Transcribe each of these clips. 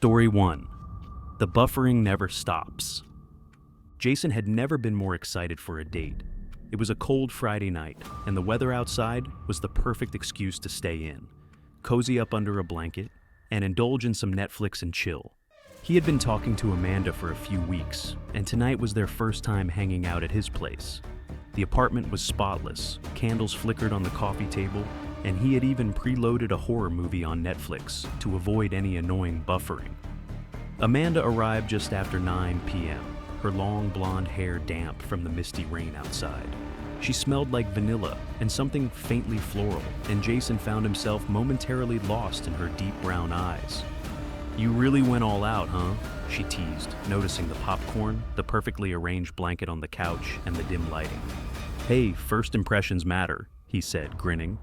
Story 1. The buffering never stops. Jason had never been more excited for a date. It was a cold Friday night, and the weather outside was the perfect excuse to stay in, cozy up under a blanket, and indulge in some Netflix and chill. He had been talking to Amanda for a few weeks, and tonight was their first time hanging out at his place. The apartment was spotless, candles flickered on the coffee table, and he had even preloaded a horror movie on Netflix to avoid any annoying buffering. Amanda arrived just after 9 p.m., her long blonde hair damp from the misty rain outside. She smelled like vanilla and something faintly floral, and Jason found himself momentarily lost in her deep brown eyes. "You really went all out, huh?" she teased, noticing the popcorn, the perfectly arranged blanket on the couch, and the dim lighting. "Hey, first impressions matter," he said, grinning.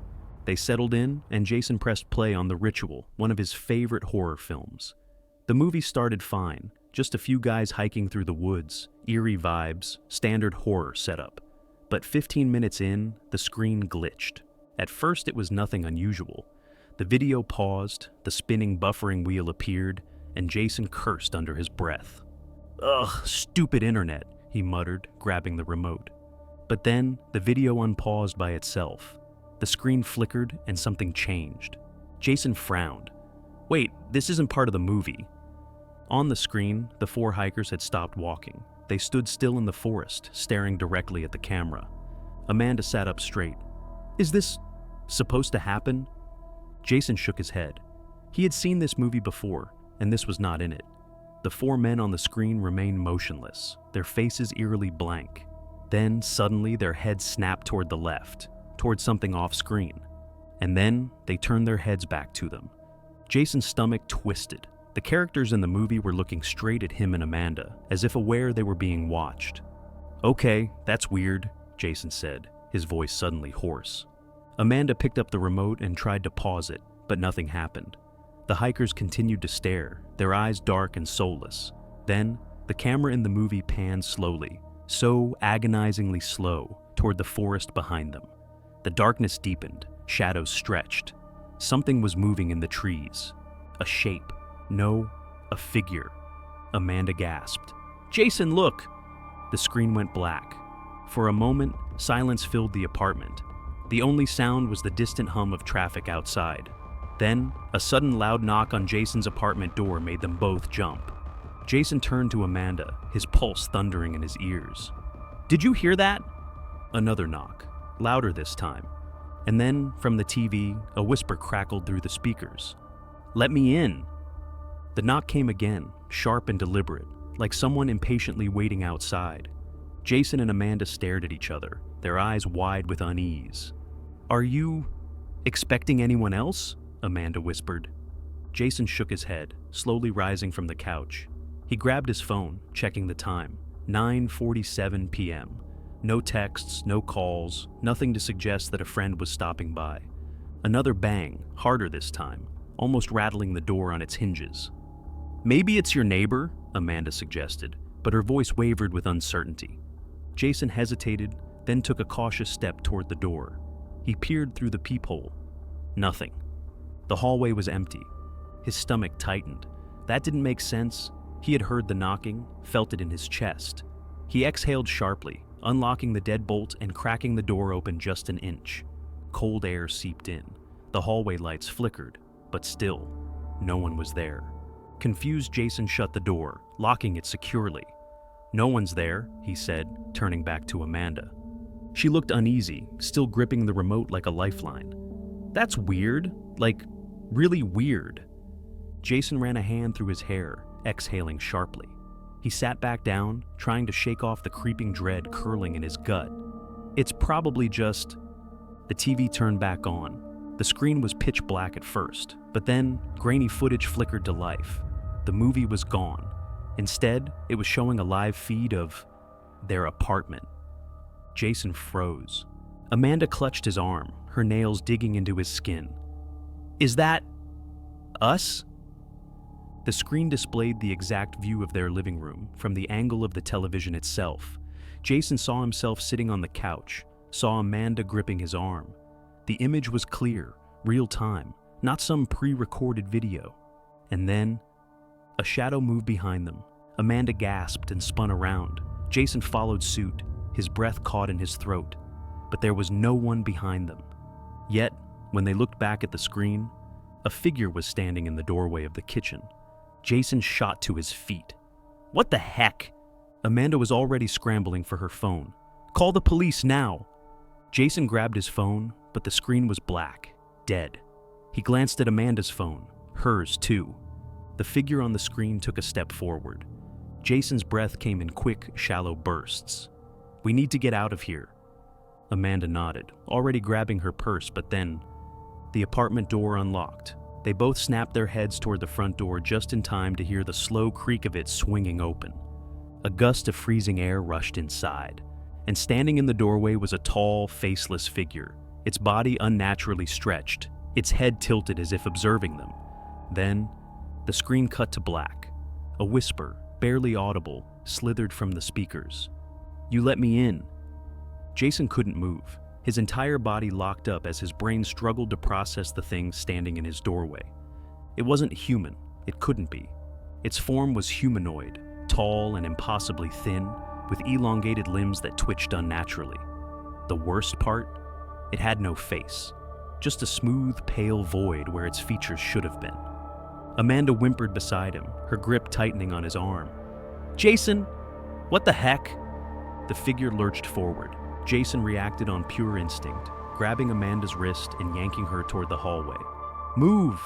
They settled in, and Jason pressed play on The Ritual, one of his favorite horror films. The movie started fine, just a few guys hiking through the woods, eerie vibes, standard horror setup. But 15 minutes in, the screen glitched. At first it was nothing unusual. The video paused, the spinning buffering wheel appeared, and Jason cursed under his breath. "Ugh, stupid internet," he muttered, grabbing the remote. But then, the video unpaused by itself. The screen flickered and something changed. Jason frowned. "Wait, this isn't part of the movie." On the screen, the four hikers had stopped walking. They stood still in the forest, staring directly at the camera. Amanda sat up straight. "Is this supposed to happen?" Jason shook his head. He had seen this movie before, and this was not in it. The four men on the screen remained motionless, their faces eerily blank. Then, suddenly, their heads snapped toward the left, toward something off-screen. And then, they turned their heads back to them. Jason's stomach twisted. The characters in the movie were looking straight at him and Amanda, as if aware they were being watched. "Okay, that's weird," Jason said, his voice suddenly hoarse. Amanda picked up the remote and tried to pause it, but nothing happened. The hikers continued to stare, their eyes dark and soulless. Then, the camera in the movie panned slowly, so agonizingly slow, toward the forest behind them. The darkness deepened, shadows stretched. Something was moving in the trees. A shape. No, a figure. Amanda gasped. "Jason, look!" The screen went black. For a moment, silence filled the apartment. The only sound was the distant hum of traffic outside. Then, a sudden loud knock on Jason's apartment door made them both jump. Jason turned to Amanda, his pulse thundering in his ears. "Did you hear that?" Another knock, louder this time. And then, from the TV, a whisper crackled through the speakers. "Let me in." The knock came again, sharp and deliberate, like someone impatiently waiting outside. Jason and Amanda stared at each other, their eyes wide with unease. "Are you expecting anyone else?" Amanda whispered. Jason shook his head, slowly rising from the couch. He grabbed his phone, checking the time. 9:47 p.m. No texts, no calls, nothing to suggest that a friend was stopping by. Another bang, harder this time, almost rattling the door on its hinges. "Maybe it's your neighbor," Amanda suggested, but her voice wavered with uncertainty. Jason hesitated, then took a cautious step toward the door. He peered through the peephole. Nothing. The hallway was empty. His stomach tightened. That didn't make sense. He had heard the knocking, felt it in his chest. He exhaled sharply, unlocking the deadbolt and cracking the door open just an inch. Cold air seeped in. The hallway lights flickered, but still, no one was there. Confused, Jason shut the door, locking it securely. "No one's there," he said, turning back to Amanda. She looked uneasy, still gripping the remote like a lifeline. "That's weird, like, really weird." Jason ran a hand through his hair, exhaling sharply. He sat back down, trying to shake off the creeping dread curling in his gut. "It's probably just..." The TV turned back on. The screen was pitch black at first, but then grainy footage flickered to life. The movie was gone. Instead, it was showing a live feed of their apartment. Jason froze. Amanda clutched his arm, her nails digging into his skin. "Is that us?" The screen displayed the exact view of their living room from the angle of the television itself. Jason saw himself sitting on the couch, saw Amanda gripping his arm. The image was clear, real time, not some pre-recorded video. And then, A shadow moved behind them. Amanda gasped and spun around. Jason followed suit, his breath caught in his throat. But there was no one behind them. Yet, when they looked back at the screen, a figure was standing in the doorway of the kitchen. Jason shot to his feet. What the heck? Amanda was already scrambling for her phone. Call the police now! Jason grabbed his phone, but the screen was black, dead. He glanced at Amanda's phone, hers too. The figure on the screen took a step forward. Jason's breath came in quick, shallow bursts. We need to get out of here. Amanda nodded, already grabbing her purse, but then the apartment door unlocked. They both snapped their heads toward the front door just in time to hear the slow creak of it swinging open. A gust of freezing air rushed inside, and standing in the doorway was a tall, faceless figure, its body unnaturally stretched, its head tilted as if observing them. Then, the screen cut to black. A whisper, barely audible, slithered from the speakers. You let me in. Jason couldn't move. His entire body locked up as his brain struggled to process the thing standing in his doorway. It wasn't human. It couldn't be. Its form was humanoid, tall and impossibly thin, with elongated limbs that twitched unnaturally. The worst part? It had no face. Just a smooth, pale void where its features should have been. Amanda whimpered beside him, her grip tightening on his arm. Jason! What the heck? The figure lurched forward. Jason reacted on pure instinct, grabbing Amanda's wrist and yanking her toward the hallway. Move!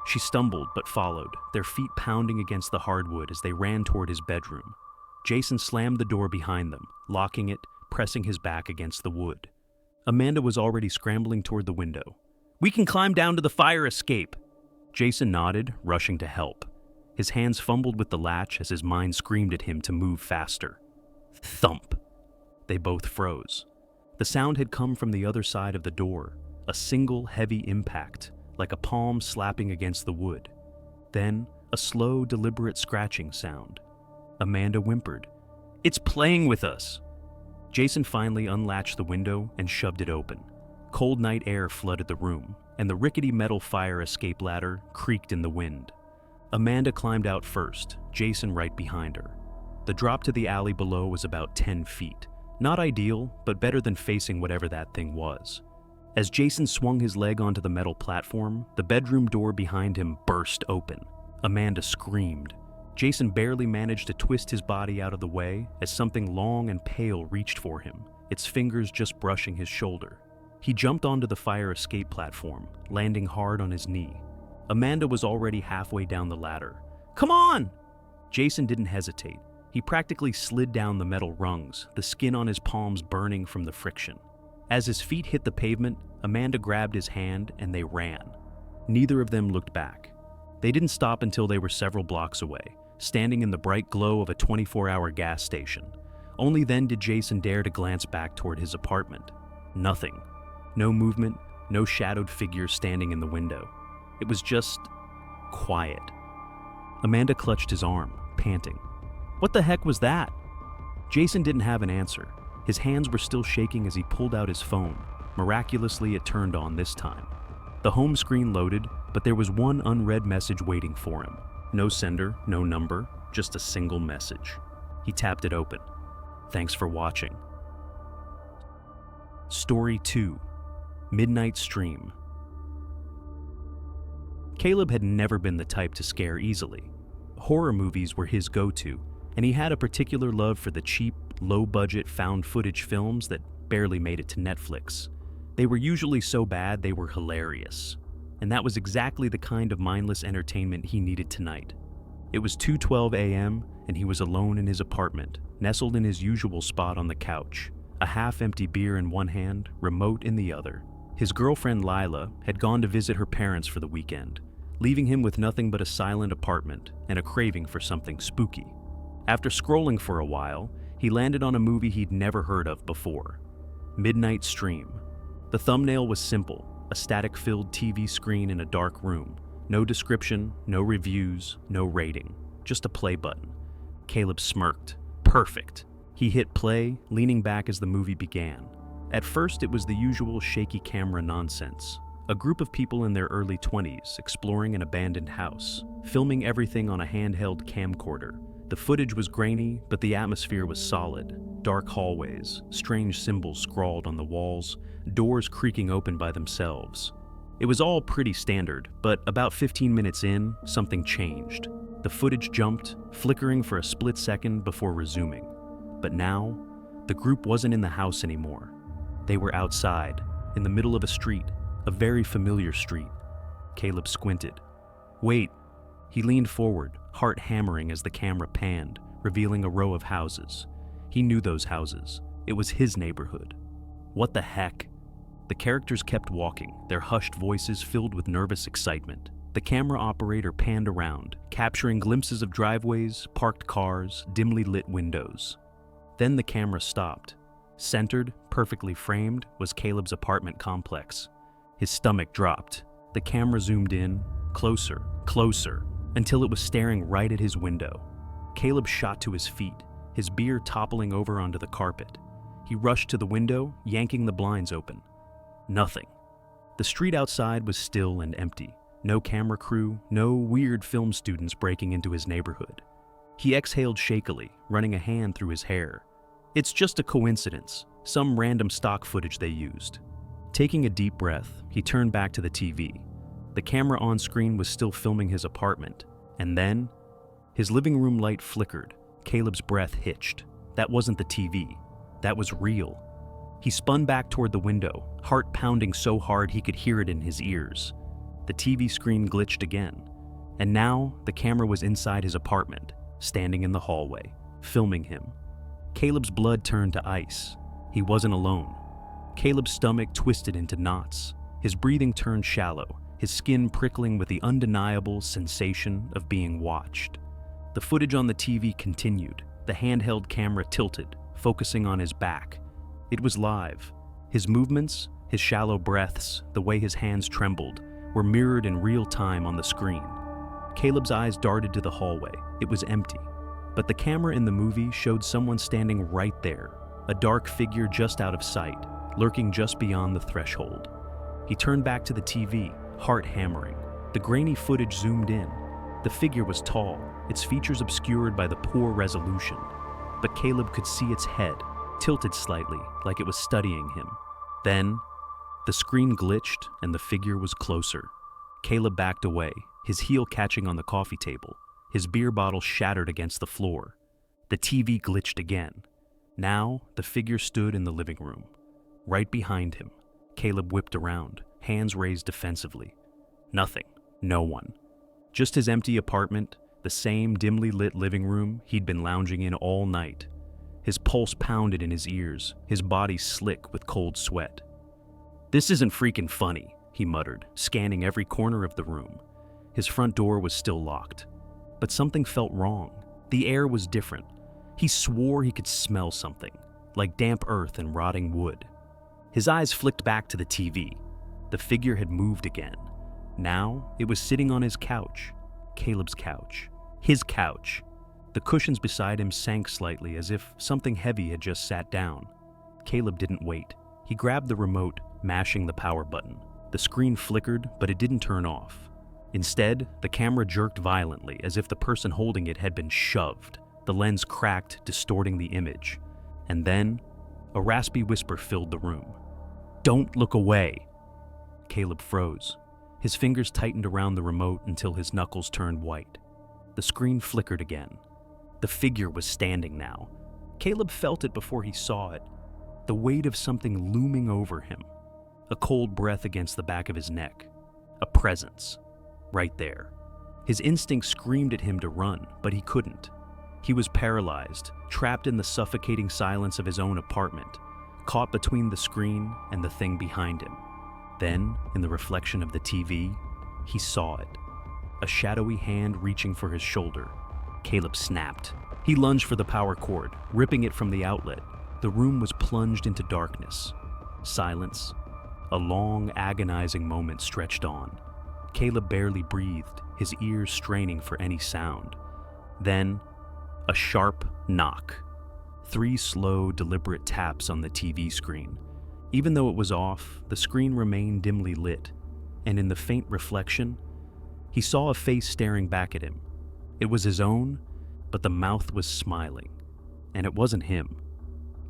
She stumbled but followed, their feet pounding against the hardwood as they ran toward his bedroom. Jason slammed the door behind them, locking it, pressing his back against the wood. Amanda was already scrambling toward the window. We can climb down to the fire escape! Jason nodded, rushing to help. His hands fumbled with the latch as his mind screamed at him to move faster. Thump! They both froze. The sound had come from the other side of the door, a single heavy impact, like a palm slapping against the wood. Then, a slow, deliberate scratching sound. Amanda whimpered. It's playing with us! Jason finally unlatched the window and shoved it open. Cold night air flooded the room, and the rickety metal fire escape ladder creaked in the wind. Amanda climbed out first, Jason right behind her. The drop to the alley below was about 10 feet. Not ideal, but better than facing whatever that thing was. As Jason swung his leg onto the metal platform, the bedroom door behind him burst open. Amanda screamed. Jason barely managed to twist his body out of the way as something long and pale reached for him, its fingers just brushing his shoulder. He jumped onto the fire escape platform, landing hard on his knee. Amanda was already halfway down the ladder. Come on! Jason didn't hesitate. He practically slid down the metal rungs, the skin on his palms burning from the friction. As his feet hit the pavement, Amanda grabbed his hand and they ran. Neither of them looked back. They didn't stop until they were several blocks away, standing in the bright glow of a 24-hour gas station. Only then did Jason dare to glance back toward his apartment. Nothing. No movement, no shadowed figure standing in the window. It was just quiet. Amanda clutched his arm, panting. What the heck was that? Jason didn't have an answer. His hands were still shaking as he pulled out his phone. Miraculously, it turned on this time. The home screen loaded, but there was one unread message waiting for him. No sender, no number, just a single message. He tapped it open. Thanks for watching. Story 2. Midnight Stream. Caleb had never been the type to scare easily. Horror movies were his go-to, and he had a particular love for the cheap, low-budget found-footage films that barely made it to Netflix. They were usually so bad they were hilarious. And that was exactly the kind of mindless entertainment he needed tonight. It was 2:12 a.m., and he was alone in his apartment, nestled in his usual spot on the couch, a half-empty beer in one hand, remote in the other. His girlfriend Lila had gone to visit her parents for the weekend, leaving him with nothing but a silent apartment and a craving for something spooky. After scrolling for a while, he landed on a movie he'd never heard of before. Midnight Stream. The thumbnail was simple, a static-filled TV screen in a dark room. No description, no reviews, no rating, just a play button. Caleb smirked. Perfect. He hit play, leaning back as the movie began. At first, it was the usual shaky camera nonsense. A group of people in their early 20s exploring an abandoned house, filming everything on a handheld camcorder. The footage was grainy, but the atmosphere was solid. Dark hallways, strange symbols scrawled on the walls, doors creaking open by themselves. It was all pretty standard, but about 15 minutes in, something changed. The footage jumped, flickering for a split second before resuming. But now, the group wasn't in the house anymore. They were outside, in the middle of a street, a very familiar street. Caleb squinted. Wait. He leaned forward, heart hammering as the camera panned, revealing a row of houses. He knew those houses. It was his neighborhood. What the heck? The characters kept walking, their hushed voices filled with nervous excitement. The camera operator panned around, capturing glimpses of driveways, parked cars, dimly lit windows. Then the camera stopped. Centered, perfectly framed, was Caleb's apartment complex. His stomach dropped. The camera zoomed in, closer, closer, until it was staring right at his window. Caleb shot to his feet, his beer toppling over onto the carpet. He rushed to the window, yanking the blinds open. Nothing. The street outside was still and empty. No camera crew, no weird film students breaking into his neighborhood. He exhaled shakily, running a hand through his hair. It's just a coincidence, some random stock footage they used. Taking a deep breath, he turned back to the TV. The camera on screen was still filming his apartment, and then his living room light flickered. Caleb's breath hitched. That wasn't the TV. That was real. He spun back toward the window, heart pounding so hard he could hear it in his ears. The TV screen glitched again, and now the camera was inside his apartment, standing in the hallway, filming him. Caleb's blood turned to ice. He wasn't alone. Caleb's stomach twisted into knots. His breathing turned shallow, his skin prickling with the undeniable sensation of being watched. The footage on the TV continued, the handheld camera tilted, focusing on his back. It was live. His movements, his shallow breaths, the way his hands trembled, were mirrored in real time on the screen. Caleb's eyes darted to the hallway. It was empty. But the camera in the movie showed someone standing right there, a dark figure just out of sight, lurking just beyond the threshold. He turned back to the TV, heart hammering. The grainy footage zoomed in. The figure was tall, its features obscured by the poor resolution. But Caleb could see its head, tilted slightly, like it was studying him. Then, the screen glitched and the figure was closer. Caleb backed away, his heel catching on the coffee table. His beer bottle shattered against the floor. The TV glitched again. Now, the figure stood in the living room. Right behind him, Caleb whipped around, hands raised defensively. Nothing. No one. Just his empty apartment, the same dimly lit living room he'd been lounging in all night. His pulse pounded in his ears, his body slick with cold sweat. "This isn't freaking funny," he muttered, scanning every corner of the room. His front door was still locked. But something felt wrong. The air was different. He swore he could smell something, like damp earth and rotting wood. His eyes flicked back to the TV. The figure had moved again. Now, it was sitting on his couch. Caleb's couch. His couch. The cushions beside him sank slightly as if something heavy had just sat down. Caleb didn't wait. He grabbed the remote, mashing the power button. The screen flickered, but it didn't turn off. Instead, the camera jerked violently as if the person holding it had been shoved. The lens cracked, distorting the image. And then, a raspy whisper filled the room. "Don't look away." Caleb froze. His fingers tightened around the remote until his knuckles turned white. The screen flickered again. The figure was standing now. Caleb felt it before he saw it. The weight of something looming over him. A cold breath against the back of his neck. A presence. Right there. His instinct screamed at him to run, but he couldn't. He was paralyzed, trapped in the suffocating silence of his own apartment, caught between the screen and the thing behind him. Then, in the reflection of the TV, he saw it. A shadowy hand reaching for his shoulder. Caleb snapped. He lunged for the power cord, ripping it from the outlet. The room was plunged into darkness. Silence. A long, agonizing moment stretched on. Caleb barely breathed, his ears straining for any sound. Then, a sharp knock. 3 slow, deliberate taps on the TV screen. Even though it was off, the screen remained dimly lit. and in the faint reflection, he saw a face staring back at him. It was his own, but the mouth was smiling, and it wasn't him.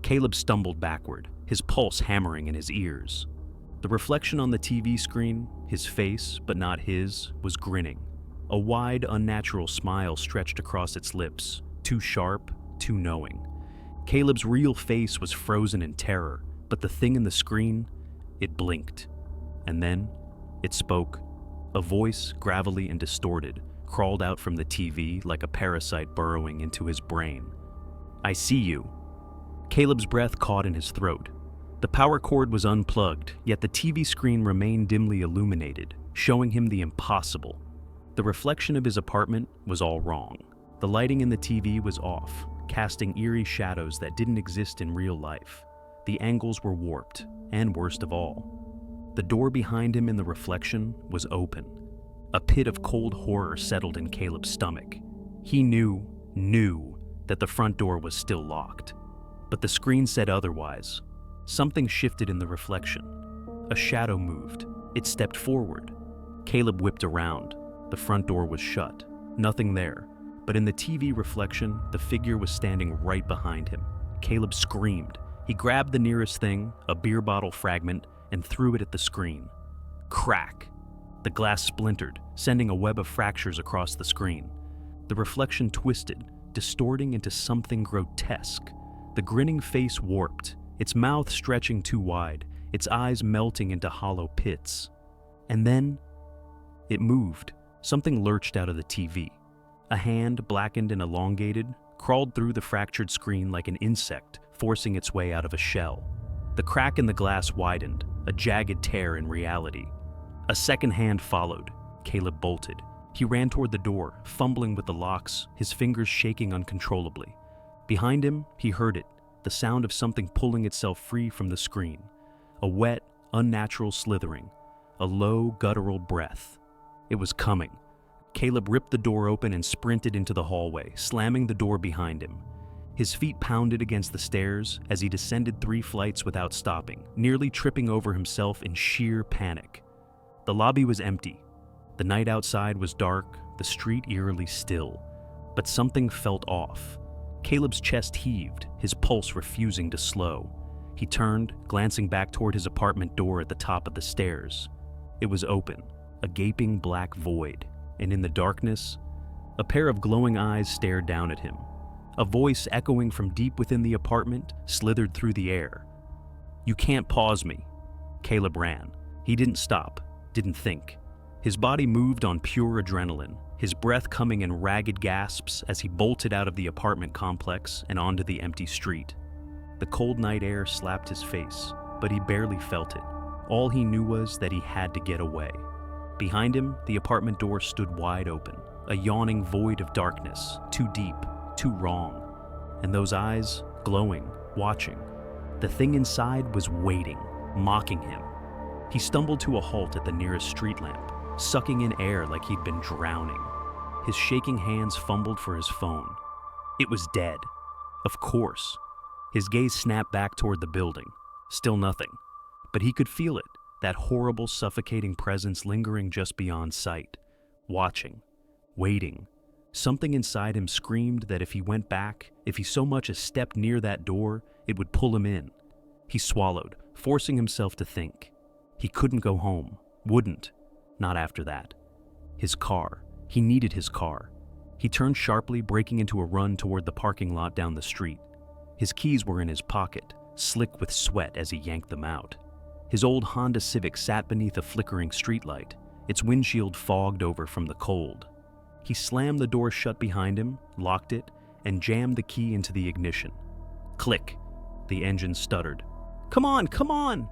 Caleb stumbled backward, his pulse hammering in his ears. The reflection on the TV screen, his face, but not his, was grinning. A wide, unnatural smile stretched across its lips, too sharp, too knowing. Caleb's real face was frozen in terror, but the thing in the screen, it blinked. And then, it spoke. A voice, gravelly and distorted, crawled out from the TV like a parasite burrowing into his brain. "I see you." Caleb's breath caught in his throat. The power cord was unplugged, yet the TV screen remained dimly illuminated, showing him the impossible. The reflection of his apartment was all wrong. The lighting in the TV was off, casting eerie shadows that didn't exist in real life. The angles were warped, and worst of all, the door behind him in the reflection was open. A pit of cold horror settled in Caleb's stomach. He knew that the front door was still locked. But the screen said otherwise. Something shifted in the reflection. A shadow moved. It stepped forward. Caleb whipped around. The front door was shut. Nothing there. But in the TV reflection, the figure was standing right behind him. Caleb screamed. He grabbed the nearest thing, a beer bottle fragment, and threw it at the screen. Crack! The glass splintered, sending a web of fractures across the screen. The reflection twisted, distorting into something grotesque. The grinning face warped, its mouth stretching too wide, its eyes melting into hollow pits. And then, it moved. Something lurched out of the TV. A hand, blackened and elongated, crawled through the fractured screen like an insect, forcing its way out of a shell. The crack in the glass widened, a jagged tear in reality. A second hand followed. Caleb bolted. He ran toward the door, fumbling with the locks, his fingers shaking uncontrollably. Behind him, he heard it, the sound of something pulling itself free from the screen. A wet, unnatural slithering. A low, guttural breath. It was coming. Caleb ripped the door open and sprinted into the hallway, slamming the door behind him. His feet pounded against the stairs as he descended 3 flights without stopping, nearly tripping over himself in sheer panic. The lobby was empty. The night outside was dark, the street eerily still. But something felt off. Caleb's chest heaved, his pulse refusing to slow. He turned, glancing back toward his apartment door at the top of the stairs. It was open, a gaping black void, and in the darkness, a pair of glowing eyes stared down at him. A voice echoing from deep within the apartment slithered through the air. "You can't pause me." Caleb ran. He didn't stop, didn't think. His body moved on pure adrenaline, his breath coming in ragged gasps as he bolted out of the apartment complex and onto the empty street. The cold night air slapped his face, but he barely felt it. All he knew was that he had to get away. Behind him, the apartment door stood wide open, a yawning void of darkness, too deep, too wrong. And those eyes, glowing, watching. The thing inside was waiting, mocking him. He stumbled to a halt at the nearest street lamp, sucking in air like he'd been drowning. His shaking hands fumbled for his phone. It was dead. Of course. His gaze snapped back toward the building. Still nothing. But he could feel it, that horrible, suffocating presence lingering just beyond sight. Watching. Waiting. Something inside him screamed that if he went back, if he so much as stepped near that door, it would pull him in. He swallowed, forcing himself to think. He couldn't go home. Wouldn't. Not after that. His car. He needed his car. He turned sharply, breaking into a run toward the parking lot down the street. His keys were in his pocket, slick with sweat as he yanked them out. His old Honda Civic sat beneath a flickering streetlight, its windshield fogged over from the cold. He slammed the door shut behind him, locked it, and jammed the key into the ignition. Click. The engine stuttered. "Come on, come on!"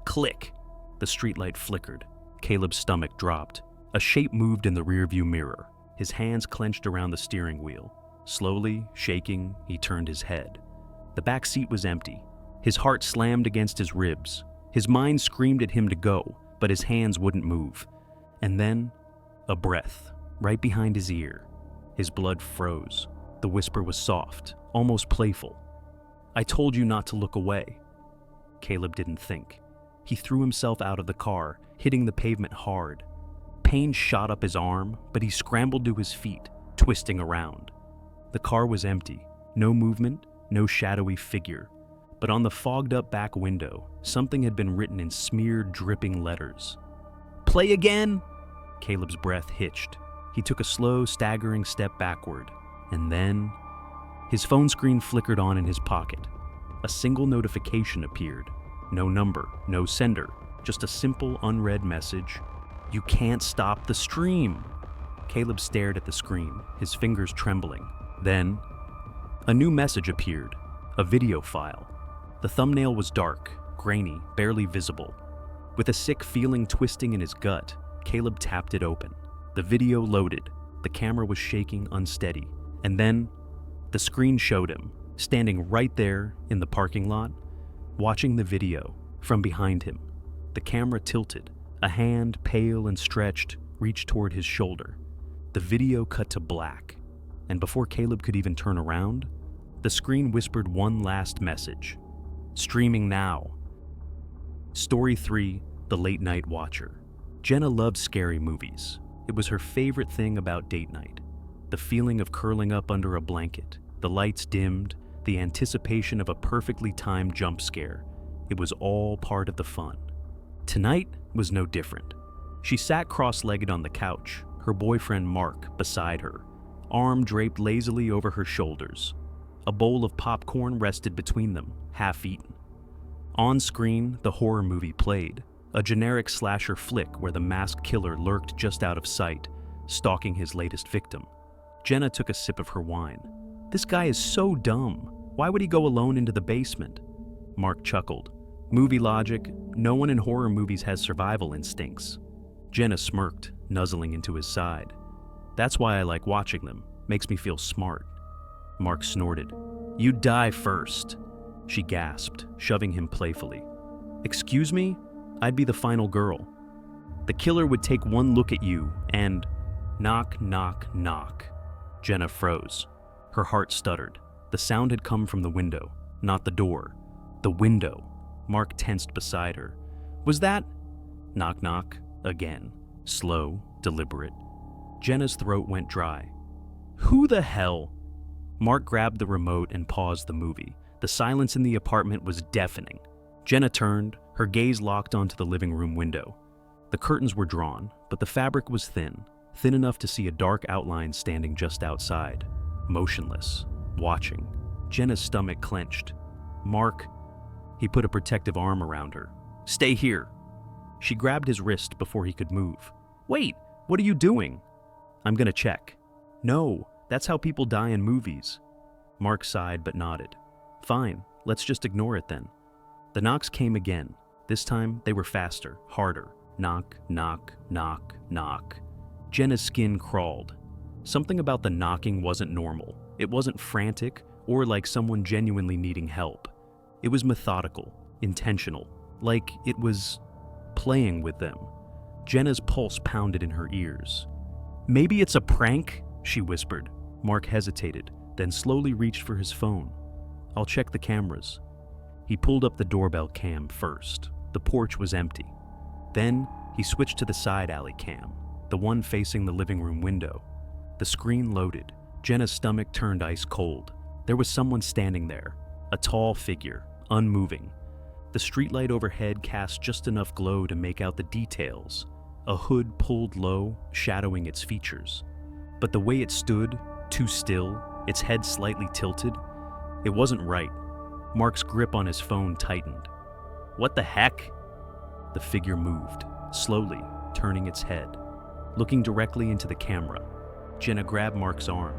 Click. The streetlight flickered. Caleb's stomach dropped. A shape moved in the rearview mirror. His hands clenched around the steering wheel. Slowly, shaking, he turned his head. The back seat was empty. His heart slammed against his ribs. His mind screamed at him to go, but his hands wouldn't move. And then, a breath, right behind his ear. His blood froze. The whisper was soft, almost playful. "I told you not to look away." Caleb didn't think. He threw himself out of the car, hitting the pavement hard. Pain shot up his arm, but he scrambled to his feet, twisting around. The car was empty, no movement, no shadowy figure. But on the fogged-up back window, something had been written in smeared, dripping letters. "Play again?" Caleb's breath hitched. He took a slow, staggering step backward, and then his phone screen flickered on in his pocket. A single notification appeared. No number, no sender, just a simple, unread message. "You can't stop the stream." Caleb stared at the screen, his fingers trembling. Then, a new message appeared, a video file. The thumbnail was dark, grainy, barely visible. With a sick feeling twisting in his gut, Caleb tapped it open. The video loaded. The camera was shaking, unsteady. And then, the screen showed him, standing right there in the parking lot, watching the video from behind him. The camera tilted. A hand, pale and stretched, reached toward his shoulder. The video cut to black. And before Caleb could even turn around, the screen whispered one last message. Streaming now. Story 3, The Late Night Watcher. Jenna loved scary movies. It was her favorite thing about date night. The feeling of curling up under a blanket, the lights dimmed, the anticipation of a perfectly timed jump scare. It was all part of the fun. Tonight was no different. She sat cross-legged on the couch, her boyfriend Mark beside her, arm draped lazily over her shoulders. A bowl of popcorn rested between them, half-eaten. On screen, the horror movie played, a generic slasher flick where the masked killer lurked just out of sight, stalking his latest victim. Jenna took a sip of her wine. "This guy is so dumb. Why would he go alone into the basement?" Mark chuckled. "Movie logic. No one in horror movies has survival instincts." Jenna smirked, nuzzling into his side. "That's why I like watching them. Makes me feel smart." Mark snorted. "You'd die first." She gasped, shoving him playfully. "Excuse me? I'd be the final girl. The killer would take one look at you and knock, knock, knock." Jenna froze. Her heart stuttered. The sound had come from the window, not the door. The window. Mark tensed beside her. "Was that?" Knock, knock, again. Slow, deliberate. Jenna's throat went dry. "Who the hell?" Mark grabbed the remote and paused the movie. The silence in the apartment was deafening. Jenna turned, her gaze locked onto the living room window. The curtains were drawn, but the fabric was thin enough to see a dark outline standing just outside, motionless, watching. Jenna's stomach clenched. "Mark," he put a protective arm around her. "Stay here." She grabbed his wrist before he could move. "Wait, what are you doing?" "I'm gonna check." "No, that's how people die in movies." Mark sighed but nodded. "Fine, let's just ignore it then." The knocks came again. This time, they were faster, harder. Knock, knock, knock, knock. Jenna's skin crawled. Something about the knocking wasn't normal. It wasn't frantic or like someone genuinely needing help. It was methodical, intentional, like it was playing with them. Jenna's pulse pounded in her ears. "Maybe it's a prank," she whispered. Mark hesitated, then slowly reached for his phone. "I'll check the cameras." He pulled up the doorbell cam first. The porch was empty. Then he switched to the side alley cam, the one facing the living room window. The screen loaded. Jenna's stomach turned ice cold. There was someone standing there, a tall figure, unmoving. The streetlight overhead cast just enough glow to make out the details, a hood pulled low, shadowing its features. But the way it stood, too still, its head slightly tilted, it wasn't right. Mark's grip on his phone tightened. "What the heck?" The figure moved, slowly, turning its head, looking directly into the camera. Jenna grabbed Mark's arm.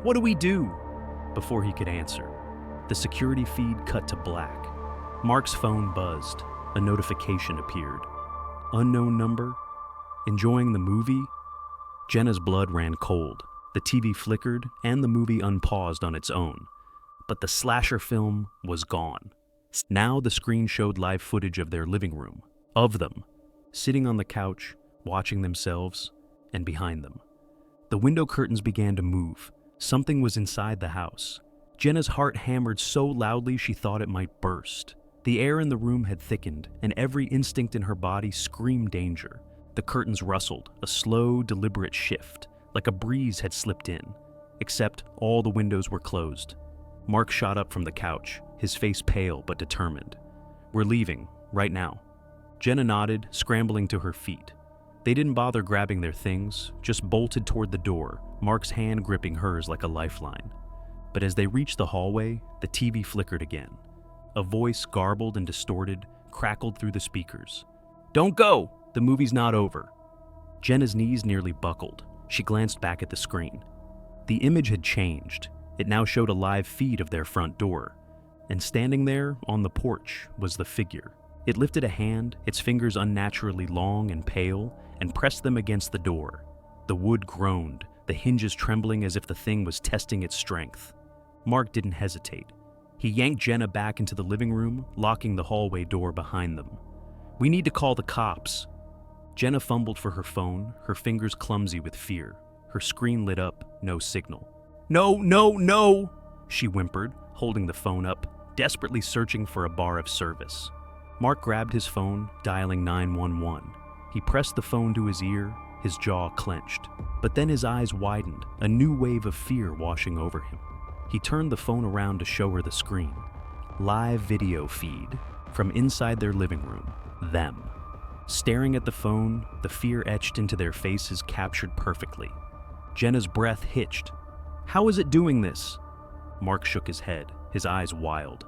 "What do we do?" Before he could answer, the security feed cut to black. Mark's phone buzzed. A notification appeared. Unknown number? Enjoying the movie? Jenna's blood ran cold. The TV flickered, and the movie unpaused on its own. But the slasher film was gone. Now the screen showed live footage of their living room. Of them, sitting on the couch, watching themselves, and behind them. The window curtains began to move. Something was inside the house. Jenna's heart hammered so loudly she thought it might burst. The air in the room had thickened, and every instinct in her body screamed danger. The curtains rustled, a slow, deliberate shift, like a breeze had slipped in. Except all the windows were closed. Mark shot up from the couch, his face pale but determined. "We're leaving, right now." Jenna nodded, scrambling to her feet. They didn't bother grabbing their things, just bolted toward the door, Mark's hand gripping hers like a lifeline. But as they reached the hallway, the TV flickered again. A voice, garbled and distorted, crackled through the speakers. "Don't go! The movie's not over." Jenna's knees nearly buckled. She glanced back at the screen. The image had changed. It now showed a live feed of their front door. And standing there, on the porch, was the figure. It lifted a hand, its fingers unnaturally long and pale, and pressed them against the door. The wood groaned, the hinges trembling as if the thing was testing its strength. Mark didn't hesitate. He yanked Jenna back into the living room, locking the hallway door behind them. "We need to call the cops." Jenna fumbled for her phone, her fingers clumsy with fear. Her screen lit up, no signal. "No, no, no!" she whimpered, holding the phone up, desperately searching for a bar of service. Mark grabbed his phone, dialing 911. He pressed the phone to his ear, his jaw clenched. But then his eyes widened, a new wave of fear washing over him. He turned the phone around to show her the screen. Live video feed from inside their living room. Them. Staring at the phone, the fear etched into their faces captured perfectly. Jenna's breath hitched. "How is it doing this?" Mark shook his head, his eyes wild.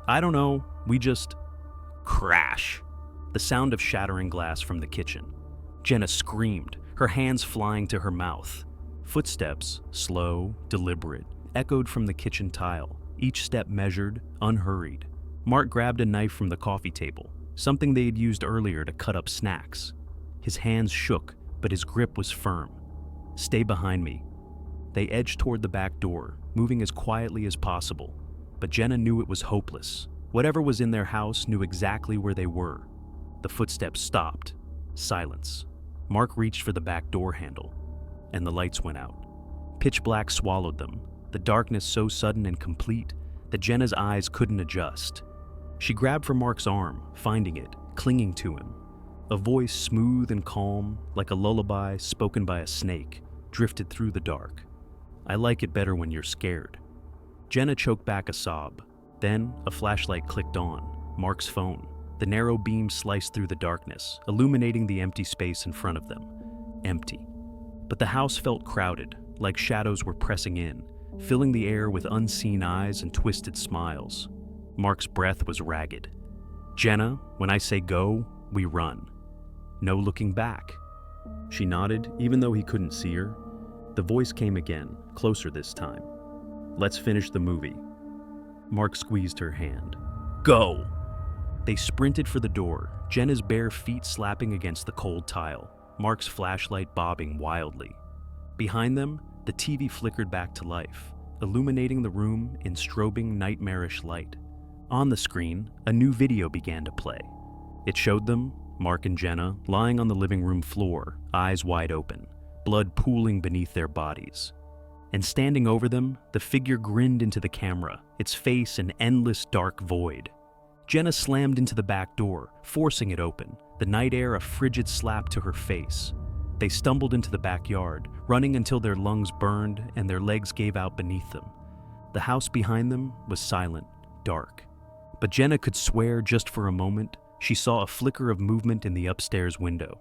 "I don't know, we just..." Crash! The sound of shattering glass from the kitchen. Jenna screamed, her hands flying to her mouth. Footsteps, slow, deliberate, echoed from the kitchen tile, each step measured, unhurried. Mark grabbed a knife from the coffee table, something they had used earlier to cut up snacks. His hands shook, but his grip was firm. "Stay behind me." They edged toward the back door, moving as quietly as possible. But Jenna knew it was hopeless. Whatever was in their house knew exactly where they were. The footsteps stopped. Silence. Mark reached for the back door handle, and the lights went out. Pitch black swallowed them, the darkness so sudden and complete that Jenna's eyes couldn't adjust. She grabbed for Mark's arm, finding it, clinging to him. A voice smooth and calm, like a lullaby spoken by a snake, drifted through the dark. "I like it better when you're scared." Jenna choked back a sob. Then a flashlight clicked on, Mark's phone. The narrow beam sliced through the darkness, illuminating the empty space in front of them. Empty. But the house felt crowded, like shadows were pressing in, filling the air with unseen eyes and twisted smiles. Mark's breath was ragged. "Jenna, when I say go, we run. No looking back." She nodded, even though he couldn't see her. The voice came again, closer this time. "Let's finish the movie." Mark squeezed her hand. "Go!" They sprinted for the door, Jenna's bare feet slapping against the cold tile, Mark's flashlight bobbing wildly. Behind them, the TV flickered back to life, illuminating the room in strobing, nightmarish light. On the screen, a new video began to play. It showed them, Mark and Jenna, lying on the living room floor, eyes wide open, blood pooling beneath their bodies. And standing over them, the figure grinned into the camera, its face an endless dark void. Jenna slammed into the back door, forcing it open, the night air a frigid slap to her face. They stumbled into the backyard, running until their lungs burned and their legs gave out beneath them. The house behind them was silent, dark. But Jenna could swear just for a moment she saw a flicker of movement in the upstairs window,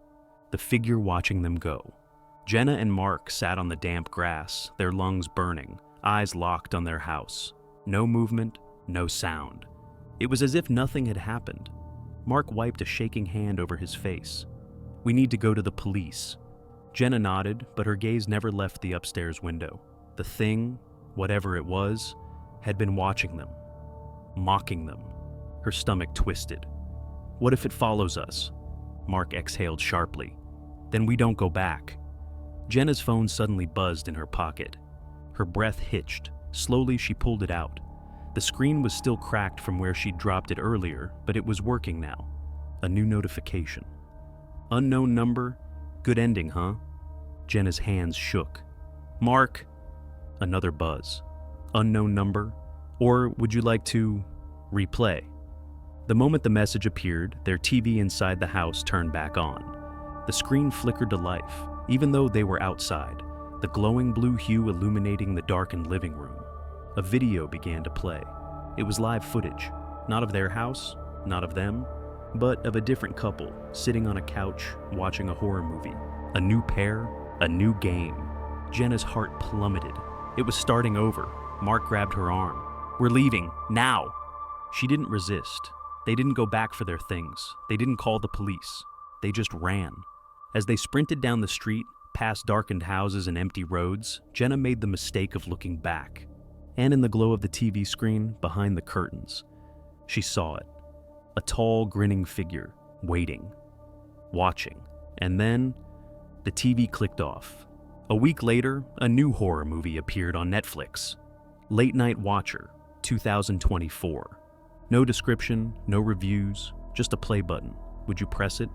the figure watching them go. Jenna and Mark sat on the damp grass, their lungs burning, eyes locked on their house. No movement, no sound. It was as if nothing had happened. Mark wiped a shaking hand over his face. "We need to go to the police." Jenna nodded, but her gaze never left the upstairs window. The thing, whatever it was, had been watching them, mocking them. Her stomach twisted. "What if it follows us?" Mark exhaled sharply. "Then we don't go back." Jenna's phone suddenly buzzed in her pocket. Her breath hitched. Slowly she pulled it out. The screen was still cracked from where she'd dropped it earlier, but it was working now. A new notification. "Unknown number? Good ending, huh?" Jenna's hands shook. "Mark?" Another buzz. "Unknown number? Or would you like to replay?" The moment the message appeared, their TV inside the house turned back on. The screen flickered to life, even though they were outside, the glowing blue hue illuminating the darkened living room. A video began to play. It was live footage, not of their house, not of them, but of a different couple sitting on a couch watching a horror movie. A new pair, a new game. Jenna's heart plummeted. It was starting over. Mark grabbed her arm. "We're leaving, now!" She didn't resist. They didn't go back for their things. They didn't call the police. They just ran. As they sprinted down the street, past darkened houses and empty roads, Jenna made the mistake of looking back. And in the glow of the TV screen, behind the curtains, she saw it. A tall, grinning figure, waiting, watching. And then, the TV clicked off. A week later, a new horror movie appeared on Netflix. Late Night Watcher, 2024. No description, no reviews, just a play button. Would you press it?